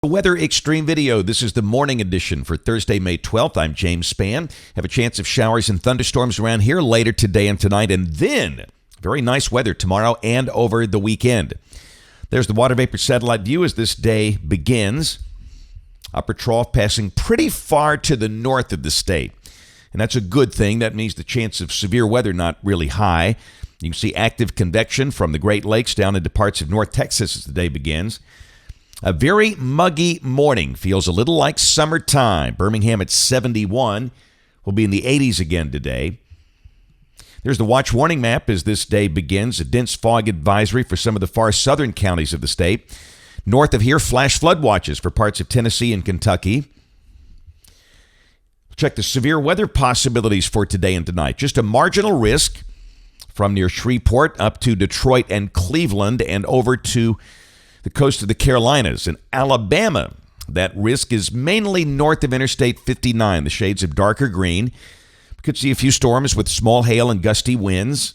Weather Extreme video. This is the morning edition for Thursday, May 12th. I'm James Spann. Have a chance of showers and thunderstorms around here later today and tonight, and then very nice weather tomorrow and over the weekend. There's the water vapor satellite view as this day begins. Upper trough passing pretty far to the north of the state, and that's a good thing. That means the chance of severe weather not really high. You can see active convection from the Great Lakes down into parts of North Texas as the day begins. A very muggy morning. Feels a little like summertime. Birmingham at 71. We'll be in the 80s again today. There's the watch warning map as this day begins. A dense fog advisory for some of the far southern counties of the state. North of here, flash flood watches for parts of Tennessee and Kentucky. Check the severe weather possibilities for today and tonight. Just a marginal risk from near Shreveport up to Detroit and Cleveland and over to the coast of the Carolinas. In Alabama, that risk is mainly north of Interstate 59, the shades of darker green. We could see a few storms with small hail and gusty winds.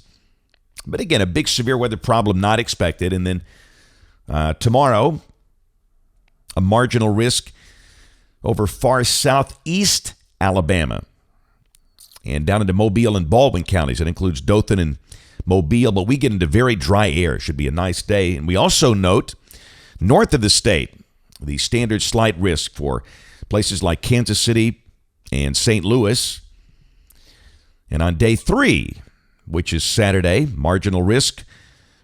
But again, a big severe weather problem not expected. And then tomorrow, a marginal risk over far southeast Alabama and down into Mobile and Baldwin counties. That includes Dothan and Mobile, but we get into very dry air. Should be a nice day. And we also note north of the state, the standard slight risk for places like Kansas City and St. Louis. And on day 3, which is Saturday, marginal risk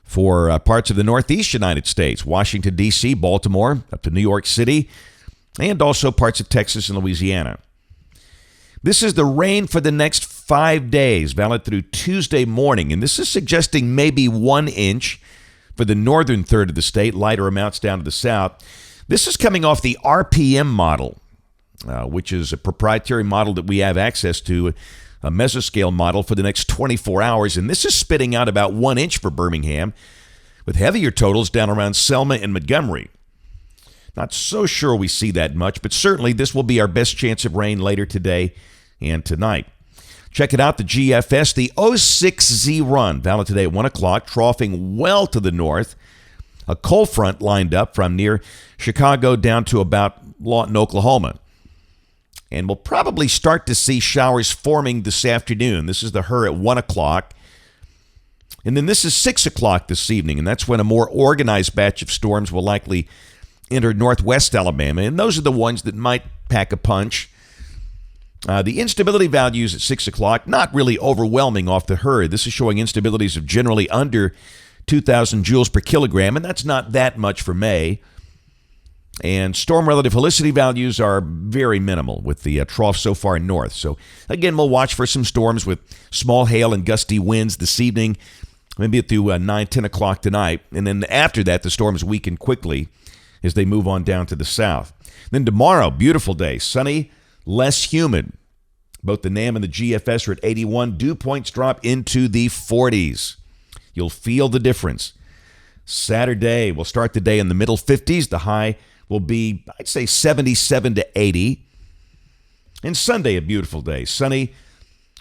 for parts of the northeast United States, Washington, D.C., Baltimore, up to New York City, and also parts of Texas and Louisiana. This is the rain for the next 5 days, valid through Tuesday morning, and this is suggesting maybe 1 inch for the northern third of the state, lighter amounts down to the south. This is coming off the RPM model, which is a proprietary model that we have access to, a mesoscale model for the next 24 hours, and this is spitting out about 1 inch for Birmingham, with heavier totals down around Selma and Montgomery. Not so sure we see that much, but certainly this will be our best chance of rain later today and tonight. Check it out, the GFS, the 06Z run, valid today at 1 o'clock, troughing well to the north. A cold front lined up from near Chicago down to about Lawton, Oklahoma. And we'll probably start to see showers forming this afternoon. This is the HER at 1 o'clock. And then this is 6 o'clock this evening, and that's when a more organized batch of storms will likely enter northwest Alabama. And those are the ones that might pack a punch. The instability values at 6 o'clock, not really overwhelming off the HER. This is showing instabilities of generally under 2,000 joules per kilogram, and that's not that much for May. And storm relative helicity values are very minimal with the trough so far north. So, again, we'll watch for some storms with small hail and gusty winds this evening, maybe through 9, 10 o'clock tonight. And then after that, the storms weaken quickly as they move on down to the south. Then tomorrow, beautiful day, sunny, less humid. Both the NAM and the GFS are at 81. Dew points drop into the 40s. You'll feel the difference. Saturday, we'll start the day in the middle 50s. The high will be, I'd say, 77 to 80. And Sunday, a beautiful day. Sunny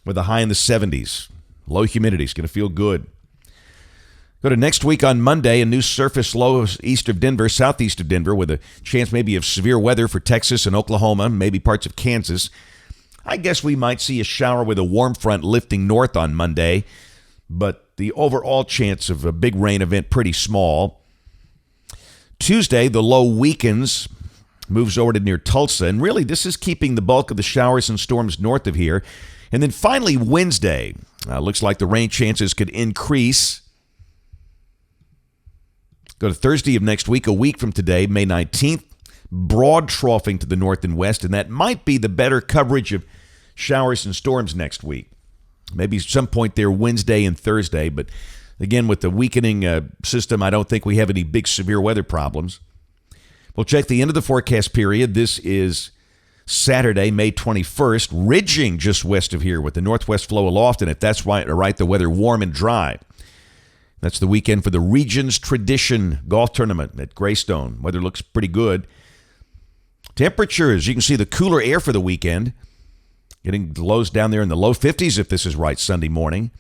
with a high in the 70s. Low humidity is going to feel good. Go to next week on Monday, a new surface low east of Denver, southeast of Denver, with a chance maybe of severe weather for Texas and Oklahoma, maybe parts of Kansas. I guess we might see a shower with a warm front lifting north on Monday, but the overall chance of a big rain event pretty small. Tuesday, the low weakens, moves over to near Tulsa, and really this is keeping the bulk of the showers and storms north of here. And then finally, Wednesday, looks like the rain chances could increase. Go to Thursday of next week, a week from today, May 19th. Broad troughing to the north and west, and that might be the better coverage of showers and storms next week. Maybe some point there Wednesday and Thursday, but again, with the weakening system, I don't think we have any big severe weather problems. We'll check the end of the forecast period. This is Saturday, May 21st, ridging just west of here with the northwest flow aloft, and if that's right, the weather warm and dry. That's the weekend for the Regions Tradition Golf Tournament at Greystone. Weather looks pretty good. Temperatures, you can see the cooler air for the weekend. Getting the lows down there in the low 50s if this is right Sunday morning.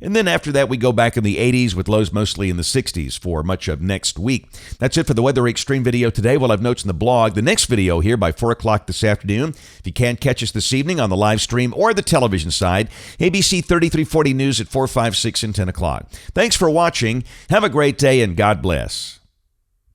And then after that, we go back in the 80s with lows mostly in the 60s for much of next week. That's it for the Weather Xtreme video today. We'll have notes in the blog. The next video here by 4 o'clock this afternoon. If you can't catch us this evening on the live stream or the television side, ABC 3340 News at 4, 5, 6, and 10 o'clock. Thanks for watching. Have a great day, and God bless.